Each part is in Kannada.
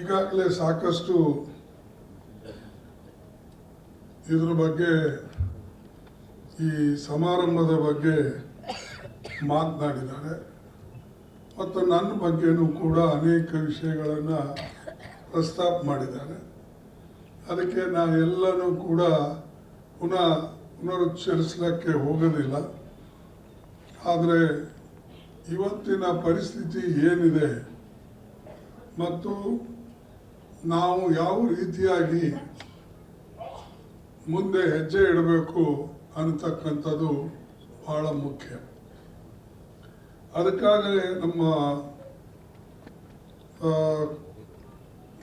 ಈಗಾಗಲೇ ಸಾಕಷ್ಟು ಇದರ ಬಗ್ಗೆ ಈ ಸಮಾರಂಭದ ಬಗ್ಗೆ ಮಾತನಾಡಿದ್ದಾರೆ ಮತ್ತು ನನ್ನ ಬಗ್ಗೆನೂ ಕೂಡ ಅನೇಕ ವಿಷಯಗಳನ್ನು ಪ್ರಸ್ತಾಪ ಮಾಡಿದ್ದಾರೆ. ಅದಕ್ಕೆ ನಾನು ಎಲ್ಲನೂ ಕೂಡ ಪುನರುಚ್ಚರಿಸಲಿಕ್ಕೆ ಹೋಗೋದಿಲ್ಲ. ಆದರೆ ಇವತ್ತಿನ ಪರಿಸ್ಥಿತಿ ಏನಿದೆ ಮತ್ತು ನಾವು ಯಾವ ರೀತಿಯಾಗಿ ಮುಂದೆ ಹೆಜ್ಜೆ ಇಡಬೇಕು ಅನ್ನತಕ್ಕಂಥದ್ದು ಬಹಳ ಮುಖ್ಯ. ಅದಕ್ಕಾಗಲೇ ನಮ್ಮ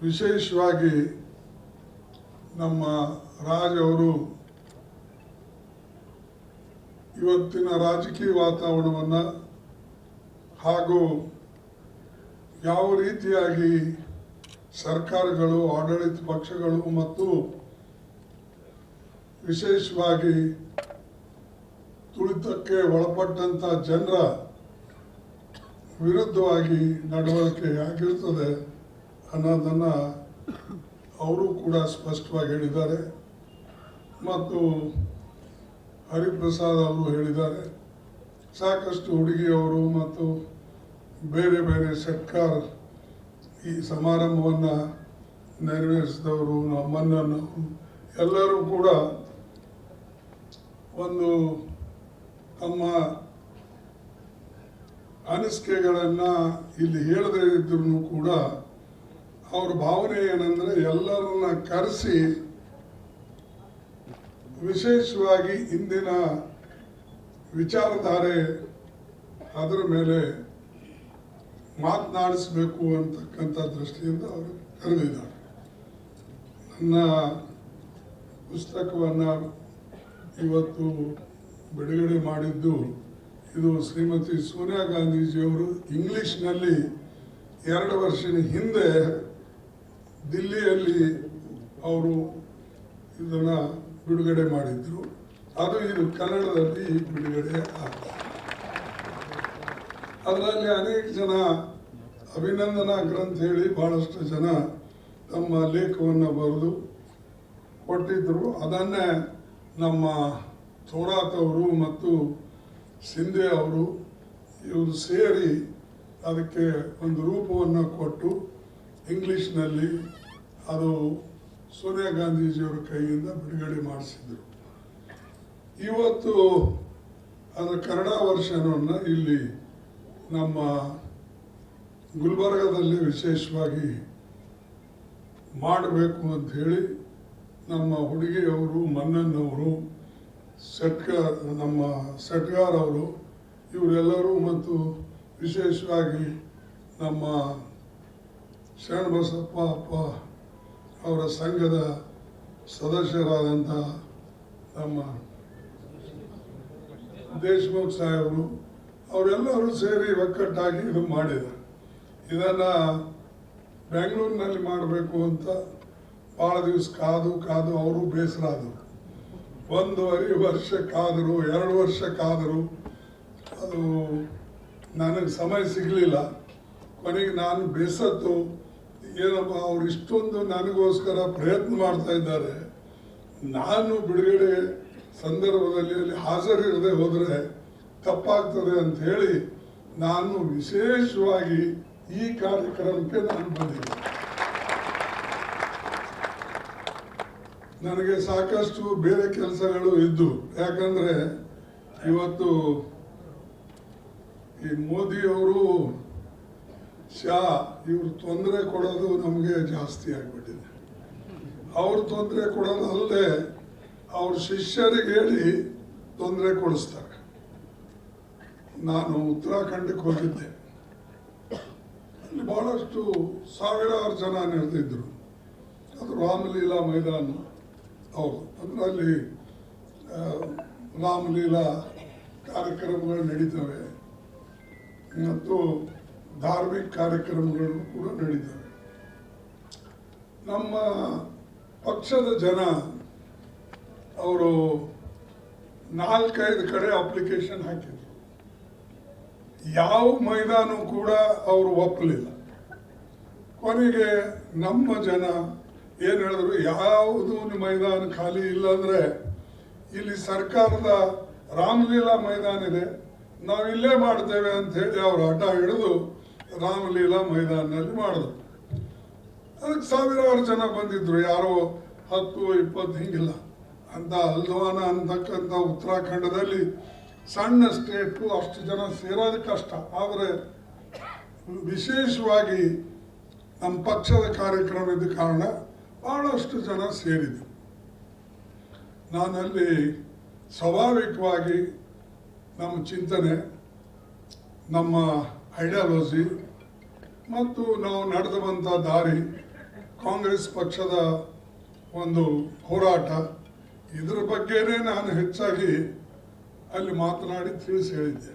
ವಿಶೇಷವಾಗಿ ನಮ್ಮ ರಾಜ್ ಅವರು ಇವತ್ತಿನ ರಾಜಕೀಯ ವಾತಾವರಣವನ್ನು ಹಾಗೂ ಯಾವ ರೀತಿಯಾಗಿ ಸರ್ಕಾರಗಳು, ಆಡಳಿತ ಪಕ್ಷಗಳು ಮತ್ತು ವಿಶೇಷವಾಗಿ ತುಳಿತಕ್ಕೆ ಒಳಪಟ್ಟಂಥ ಜನರ ವಿರುದ್ಧವಾಗಿ ನಡವಳಿಕೆ ಆಗಿರ್ತದೆ ಅನ್ನೋದನ್ನು ಅವರು ಕೂಡ ಸ್ಪಷ್ಟವಾಗಿ ಹೇಳಿದ್ದಾರೆ ಮತ್ತು ಹರಿಪ್ರಸಾದ್ ಅವರು ಹೇಳಿದ್ದಾರೆ. ಸಾಕಷ್ಟು ಹುಡುಗಿಯವರು ಮತ್ತು ಬೇರೆ ಬೇರೆ ಸೆಟ್ಕಾರ್ ಈ ಸಮಾರಂಭವನ್ನು ನೆರವೇರಿಸಿದವರು, ನಮ್ಮನ್ನು ಎಲ್ಲರೂ ಕೂಡ ಒಂದು ತಮ್ಮ ಅನಿಸಿಕೆಗಳನ್ನು ಇಲ್ಲಿ ಹೇಳದೇ ಇದ್ರೂ ಕೂಡ ಅವ್ರ ಭಾವನೆ ಏನಂದರೆ ಎಲ್ಲರನ್ನ ಕರೆಸಿ ವಿಶೇಷವಾಗಿ ಇಂದಿನ ವಿಚಾರಧಾರೆ ಅದರ ಮೇಲೆ ಮಾತನಾಡಿಸಬೇಕು ಅಂತಕ್ಕಂಥ ದೃಷ್ಟಿಯಿಂದ ಅವರು ಕರೆದಿದ್ದಾರೆ. ನನ್ನ ಪುಸ್ತಕವನ್ನು ಇವತ್ತು ಬಿಡುಗಡೆ ಮಾಡಿದ್ದು ಇದು ಶ್ರೀಮತಿ ಸೋನಿಯಾ ಗಾಂಧೀಜಿಯವರು ಇಂಗ್ಲಿಷ್ನಲ್ಲಿ 2 ವರ್ಷದ ಹಿಂದೆ ದಿಲ್ಲಿಯಲ್ಲಿ ಅವರು ಇದನ್ನು ಬಿಡುಗಡೆ ಮಾಡಿದ್ರು. ಅದು ಇದು ಕನ್ನಡದಲ್ಲಿ ಬಿಡುಗಡೆ ಆಗ್ತದೆ. ಅದರಲ್ಲಿ ಅನೇಕ ಜನ ಅಭಿನಂದನಾ ಗ್ರಂಥ ಹೇಳಿ ಬಹಳಷ್ಟು ಜನ ತಮ್ಮ ಲೇಖವನ್ನು ಬರೆದು ಕೊಟ್ಟಿದ್ದರು. ಅದನ್ನೇ ನಮ್ಮ ಥೋರಾತ್ ಅವರು ಮತ್ತು ಸಿಂಧೆ ಅವರು ಇವರು ಸೇರಿ ಅದಕ್ಕೆ ಒಂದು ರೂಪವನ್ನು ಕೊಟ್ಟು ಇಂಗ್ಲೀಷ್ನಲ್ಲಿ ಅದು ಸೋನಿಯಾ ಗಾಂಧೀಜಿಯವರ ಕೈಯಿಂದ ಬಿಡುಗಡೆ ಮಾಡಿಸಿದರು. ಇವತ್ತು ಅದರ ಕನ್ನಡ ವರ್ಷನವನ್ನು ಇಲ್ಲಿ ನಮ್ಮ ಗುಲ್ಬರ್ಗದಲ್ಲಿ ವಿಶೇಷವಾಗಿ ಮಾಡಬೇಕು ಅಂತ ಹೇಳಿ ನಮ್ಮ ಹುಡುಗಿಯವರು, ಮನ್ನನ್ನವರು, ನಮ್ಮ ಸೆಟ್ಗಾರ್ ಅವರು ಇವರೆಲ್ಲರೂ ಮತ್ತು ವಿಶೇಷವಾಗಿ ನಮ್ಮ ಶರಣಬಸಪ್ಪ ಅಪ್ಪ ಅವರ ಸಂಘದ ಸದಸ್ಯರಾದಂಥ ನಮ್ಮ ದೇಶಮುಖ್ ಸಾಹೇಬರು ಅವರೆಲ್ಲರೂ ಸೇರಿ ಒಕ್ಕಟ್ಟಾಗಿ ಇದು ಮಾಡಿದ್ದಾರೆ. ಇದನ್ನು ಬೆಂಗಳೂರಿನಲ್ಲಿ ಮಾಡಬೇಕು ಅಂತ ಭಾಳ ದಿವಸ ಕಾದು ಅವರು ಬೇಸರ ಆದರು. 1.5 ವರ್ಷ ಕಾದರು, 2 ವರ್ಷ ಕಾದರು. ಅದು ನನಗೆ ಸಮಯ ಸಿಗಲಿಲ್ಲ. ಕೊನೆಗೆ ನಾನು ಬೇಸತ್ತು, ಏನಪ್ಪ ಅವ್ರು ಇಷ್ಟೊಂದು ನನಗೋಸ್ಕರ ಪ್ರಯತ್ನ ಮಾಡ್ತಾ ಇದ್ದಾರೆ, ನಾನು ಬಿಡುಗಡೆ ಸಂದರ್ಭದಲ್ಲಿ ಅಲ್ಲಿ ಹಾಜರಿರದೆ ಹೋದರೆ ತಪ್ಪಾಗ್ತದೆ ಅಂತ ಹೇಳಿ ನಾನು ವಿಶೇಷವಾಗಿ ಈ ಕಾರ್ಯಕ್ರಮಕ್ಕೆ ನಾನು ಬಂದಿದ್ದೆ. ನನಗೆ ಸಾಕಷ್ಟು ಬೇರೆ ಕೆಲಸಗಳು ಇದ್ದು, ಯಾಕಂದರೆ ಇವತ್ತು ಈ ಮೋದಿಯವರು ಶಾ ಇವರು ತೊಂದರೆ ಕೊಡೋದು ನಮಗೆ ಜಾಸ್ತಿ ಆಗಿಬಿಟ್ಟಿದೆ. ಅವ್ರು ತೊಂದರೆ ಕೊಡೋದು ಅಲ್ಲದೆ ಅವ್ರ ಶಿಷ್ಯರಿಗೆ ಹೇಳಿ ತೊಂದರೆ ಕೊಡಿಸ್ತಾರೆ. ನಾನು ಉತ್ತರಾಖಂಡಕ್ಕೆ ಹೋಗಿದ್ದೆ. ಅಲ್ಲಿ ಬಹಳಷ್ಟು ಸಾವಿರಾರು ಜನ ನೆರೆದಿದ್ದರು. ಅದು ರಾಮಲೀಲಾ ಮೈದಾನ. ಹೌದು, ಅದರಲ್ಲಿ ರಾಮಲೀಲಾ ಕಾರ್ಯಕ್ರಮಗಳು ನಡೀತವೆ ಮತ್ತು ಧಾರ್ಮಿಕ ಕಾರ್ಯಕ್ರಮಗಳು ಕೂಡ ನಡೀತವೆ. ನಮ್ಮ ಪಕ್ಷದ ಜನ ಅವರು 4-5 ಕಡೆ ಅಪ್ಲಿಕೇಶನ್ ಹಾಕಿದ್ರು. ಯಾವ ಮೈದಾನ ಕೂಡ ಅವರು ಒಪ್ಪಲಿಲ್ಲ. ಕೊನೆಗೆ ನಮ್ಮ ಜನ ಏನು ಹೇಳಿದ್ರು, ಯಾವುದು ಮೈದಾನ ಖಾಲಿ ಇಲ್ಲ ಅಂದರೆ ಇಲ್ಲಿ ಸರ್ಕಾರದ ರಾಮಲೀಲಾ ಮೈದಾನ ಇದೆ, ನಾವು ಇಲ್ಲೇ ಮಾಡ್ತೇವೆ ಅಂತ ಹೇಳಿ ಅವರು ಹಠ ಹಿಡಿದು ರಾಮಲೀಲಾ ಮೈದಾನದಲ್ಲಿ ಮಾಡಿದ್ರು. ಅದಕ್ಕೆ ಸಾವಿರಾರು ಜನ ಬಂದಿದ್ರು, ಯಾರೋ 10-20 ಹಿಂಗಿಲ್ಲ. ಅಂತ ಹಲ್ದ್ವಾನ ಅಂತಕ್ಕಂಥ ಉತ್ತರಾಖಂಡದಲ್ಲಿ ಸಣ್ಣ ಸ್ಟೇಟು, ಅಷ್ಟು ಜನ ಸೇರೋದು ಕಷ್ಟ. ಆದರೆ ವಿಶೇಷವಾಗಿ ನಮ್ಮ ಪಕ್ಷದ ಕಾರ್ಯಕ್ರಮ ಇದ್ದ ಕಾರಣ ಬಹಳಷ್ಟು ಜನ ಸೇರಿದರು. ನಾನಲ್ಲಿ ಸ್ವಾಭಾವಿಕವಾಗಿ ನಮ್ಮ ಚಿಂತನೆ, ನಮ್ಮ ಐಡಿಯಾಲಜಿ ಮತ್ತು ನಾವು ನಡೆದು ಬಂದ ದಾರಿ, ಕಾಂಗ್ರೆಸ್ ಪಕ್ಷದ ಒಂದು ಹೋರಾಟ, ಇದರ ಬಗ್ಗೆನೇ ನಾನು ಹೆಚ್ಚಾಗಿ ಅಲ್ಲಿ ಮಾತನಾಡಿ ತಿಳಿಸಿ ಹೇಳಿದ್ದೆ.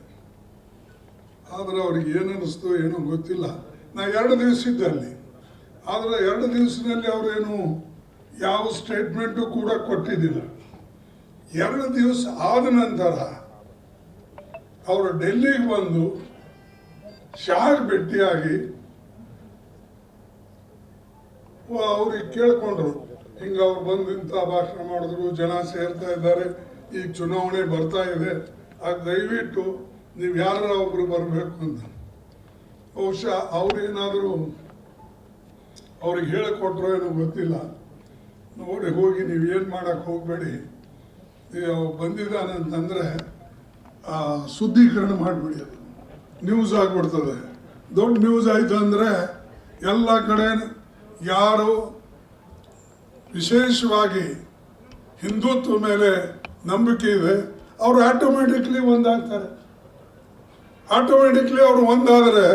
ಆದರೆ ಅವ್ರಿಗೆ ಏನು ಅನ್ನಿಸ್ತು ಏನೋ ಗೊತ್ತಿಲ್ಲ. ನಾ 2 ದಿವಸ ಇದ್ದೆ ಅಲ್ಲಿ. ಆದರೆ 2 ದಿವಸದಲ್ಲಿ ಅವರೇನು ಯಾವ ಸ್ಟೇಟ್ಮೆಂಟು ಕೂಡ ಕೊಟ್ಟಿದ್ದಿಲ್ಲ. 2 ದಿವಸ ಆದ ನಂತರ ಅವರು ಡೆಲ್ಲಿಗೆ ಬಂದು ಶಾಗ್ ಭೇಟಿಯಾಗಿ ಅವ್ರಿಗೆ ಕೇಳ್ಕೊಂಡ್ರು, ಹಿಂಗೆ ಅವ್ರು ಬಂದು ಇಂಥ ಭಾಷಣ ಮಾಡಿದ್ರು, ಜನ ಸೇರ್ತಾ ಇದ್ದಾರೆ, ಈಗ ಚುನಾವಣೆ ಬರ್ತಾ ಇದೆ, ಅದು ದಯವಿಟ್ಟು ನೀವು ಯಾರ ಒಬ್ರು ಬರಬೇಕು ಅಂತ. ಬಹುಶಃ ಅವ್ರೇನಾದರೂ ಅವ್ರಿಗೆ ಹೇಳಿಕೊಟ್ರೋ ಏನೋ ಗೊತ್ತಿಲ್ಲ. ನೋಡಿ ಹೋಗಿ ನೀವೇನು ಮಾಡೋಕ್ಕೆ ಹೋಗಬೇಡಿ, ಬಂದಿದ್ದಾನಂತಂದರೆ ಶುದ್ಧೀಕರಣ ಮಾಡಿಬಿಡಿ, ಅದು ನ್ಯೂಸ್ ಆಗಿಬಿಡ್ತದೆ. ದೊಡ್ಡ ನ್ಯೂಸ್ ಆಯಿತು ಅಂದರೆ ಎಲ್ಲ ಕಡೆ ಯಾರು ವಿಶೇಷವಾಗಿ ಹಿಂದುತ್ವ ಮೇಲೆ ನಂಬಿಕೆ ಇದೆ ಅವರು ಆಟೋಮೆಟಿಕ್ಲಿ ಒಂದಾಗ್ತಾರೆ. ಆಟೋಮೆಟಿಕ್ಲಿ ಅವರು ಒಂದಾದರೆ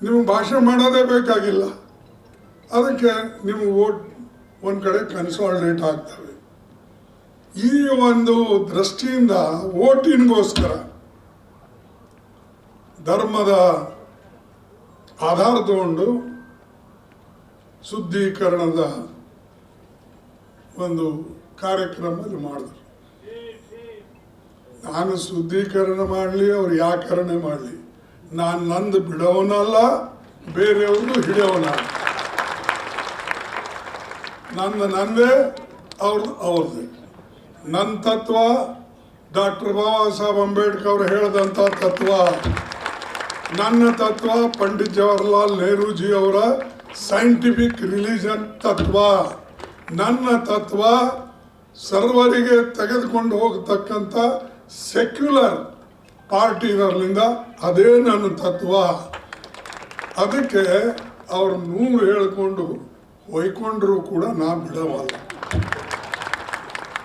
ನೀವು ಭಾಷಣ ಮಾಡೋದೇ ಬೇಕಾಗಿಲ್ಲ. ಅದಕ್ಕೆ ನೀವು ವೋಟ್ ಒಂದು ಕಡೆ ಕನ್ಸಾಲಿಡೇಟ್ ಆಗ್ತವೆ. ಈ ಒಂದು ದೃಷ್ಟಿಯಿಂದ ವೋಟಿನ್ಗೋಸ್ಕರ ಧರ್ಮದ ಆಧಾರ ತಗೊಂಡು ಶುದ್ಧೀಕರಣದ ಒಂದು ಕಾರ್ಯಕ್ರಮದಲ್ಲಿ ಮಾಡಿದ್ರು. ನಾನು ಶುದ್ಧೀಕರಣ ಮಾಡಲಿ, ಅವ್ರು ಯಾಕರಣೆ ಮಾಡಲಿ, ನಾನು ನಂದು ಬಿಡೋನಲ್ಲ, ಬೇರೆಯವ್ರದ್ದು ಹಿಡಿಯೋನಲ್ಲ. ನಂದೇ, ಅವ್ರದ್ದೇ. ನನ್ನ ತತ್ವ ಡಾಕ್ಟರ್ ಬಾಬಾ ಸಾಹೇಬ್ ಅಂಬೇಡ್ಕರ್ ಅವರು ಹೇಳಿದಂಥ ತತ್ವ, ನನ್ನ ತತ್ವ ಪಂಡಿತ್ ಜವಾಹರ್ಲಾಲ್ ನೆಹರೂಜಿ ಅವರ ಸೈಂಟಿಫಿಕ್ ರಿಲಿಜನ್ ತತ್ವ, ನನ್ನ ತತ್ವ ಸರ್ವರಿಗೆ ತೆಗೆದುಕೊಂಡು ಹೋಗತಕ್ಕಂಥ ಸೆಕ್ಯುಲರ್ ಪಾರ್ಟಿ ಇದರಲ್ಲಿಂದ, ಅದೇ ನನ್ನ ತತ್ವ. ಅದಕ್ಕೆ ಅವರು 100 ಹೇಳ್ಕೊಂಡು ಹೊಯ್ಕೊಂಡ್ರೂ ಕೂಡ ನಾ ಬಿಡವಲ್ಲ.